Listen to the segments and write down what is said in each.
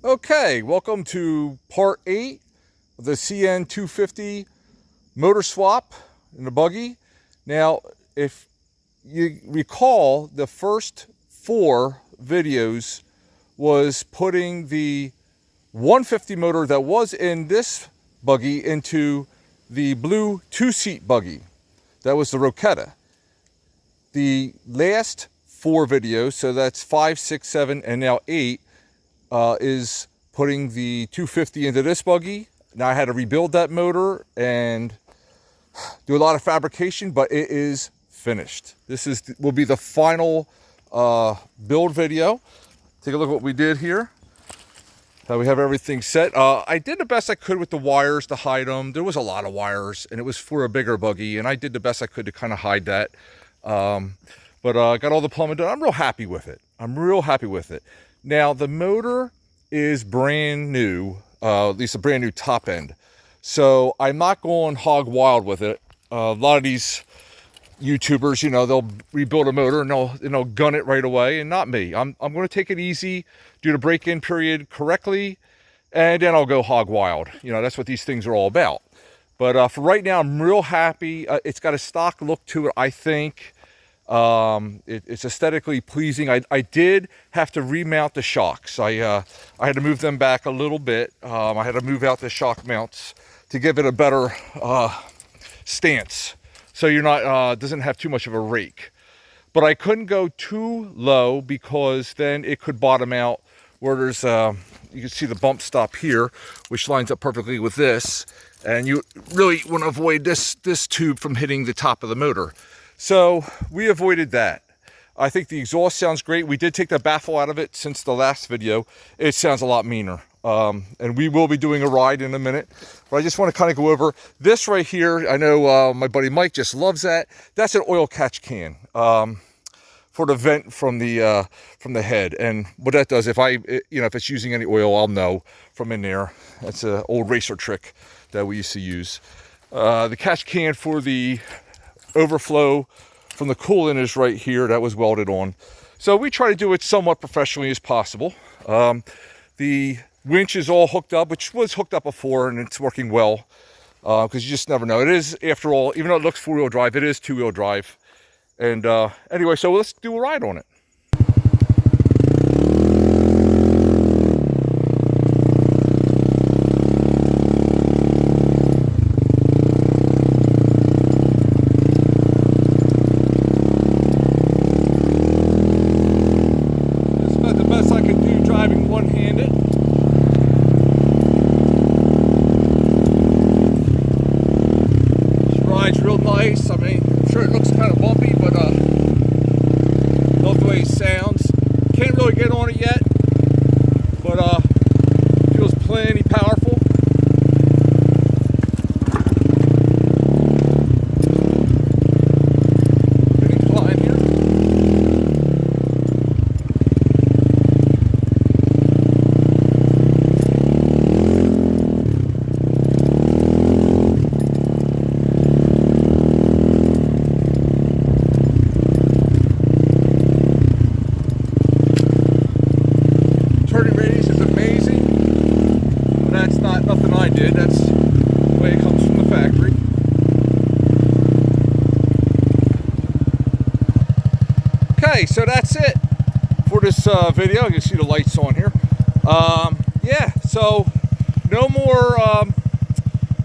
Okay, welcome to part 8 of the CN 250 motor swap in the buggy. Now, if you recall, the first 4 videos was putting the 150 motor that was in this buggy into the blue 2-seat buggy. That was the Roquetta. The last 4 videos, so that's 5, 6, 7, and now 8, is putting the 250 into this buggy. Now I had to rebuild that motor and do a lot of fabrication, but it is finished. This will be the final build video. Take a look at what we did here. How we have everything set. I did the best I could with the wires to hide them. There was a lot of wires, and it was for a bigger buggy, and I did the best I could to kind of hide that. But I got all the plumbing done. I'm real happy with it. I'm real happy with it. Now, the motor is brand new, at least a brand new top end. So I'm not going hog wild with it. A lot of these YouTubers, you know, they'll rebuild a motor and they'll gun it right away, and not me. I'm going to take it easy, do the break-in period correctly, and then I'll go hog wild. You know, that's what these things are all about. But for right now, I'm real happy. It's got a stock look to it, I think. It's aesthetically pleasing. I did have to remount the shocks. I had to move them back a little bit. I had to move out the shock mounts to give it a better stance, so you're not doesn't have too much of a rake. But I couldn't go too low because then it could bottom out where there's you can see the bump stop here, which lines up perfectly with this, and you really want to avoid this tube from hitting the top of the motor. So we avoided that. I think the exhaust sounds great. We did take the baffle out of it since the last video. It sounds a lot meaner. And we will be doing a ride in a minute. But I just want to kind of go over this right here. I know my buddy Mike just loves that. That's an oil catch can for the vent from the head. And what that does, if it's using any oil, I'll know from in there. That's an old racer trick that we used to use. The catch can for the overflow from the coolant is right here. That was welded on. So we try to do it somewhat professionally as possible. The winch is all hooked up, which was hooked up before, and it's working well, because you just never know. It is, after all, even though it looks 4-wheel drive, it is 2-wheel drive. And anyway, so let's do a ride on it. I mean, I'm sure it looks kind of bumpy, but love the way it sounds. Can't really get on it yet, but feels plenty powerful. Getting flying here. Turning radius is amazing, but that's not nothing I did. That's the way it comes from the factory. Okay, so that's it for this video. You can see the lights on here. Yeah, so no more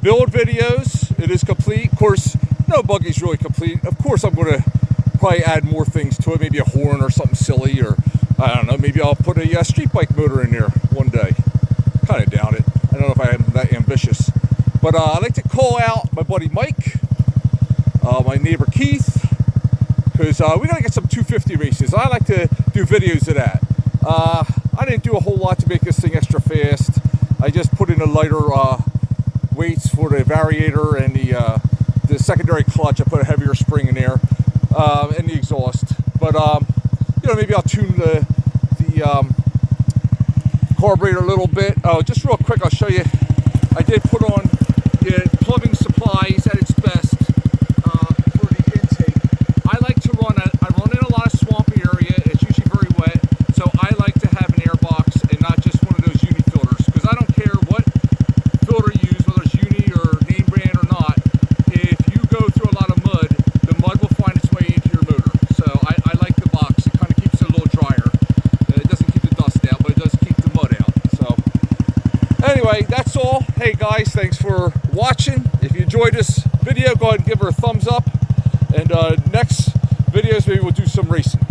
build videos. It is complete. Of course, no buggy's really complete. Of course, I'm going to probably add more things to it, maybe a horn or something silly, or I don't know, maybe I'll put a street bike motor in there one day. Kind of doubt it. I don't know if I am that ambitious. But I'd like to call out my buddy Mike, my neighbor Keith, because we got to get some 250 races. I like to do videos of that. I didn't do a whole lot to make this thing extra fast. I just put in a lighter weights for the variator and the secondary clutch. I put a heavier spring in there, and the exhaust. But you know, maybe I'll tune the carburetor a little bit. Oh, just real quick, I'll show you. I did put on the plumbing supplies at its best for the intake. I like to run in a lot of swampy area. It's usually very wet, so I like to have an air box and not just one of those unifilters. anyway, that's all. Hey guys, thanks for watching. If you enjoyed this video, go ahead and give her a thumbs up. And next videos, maybe we'll do some racing.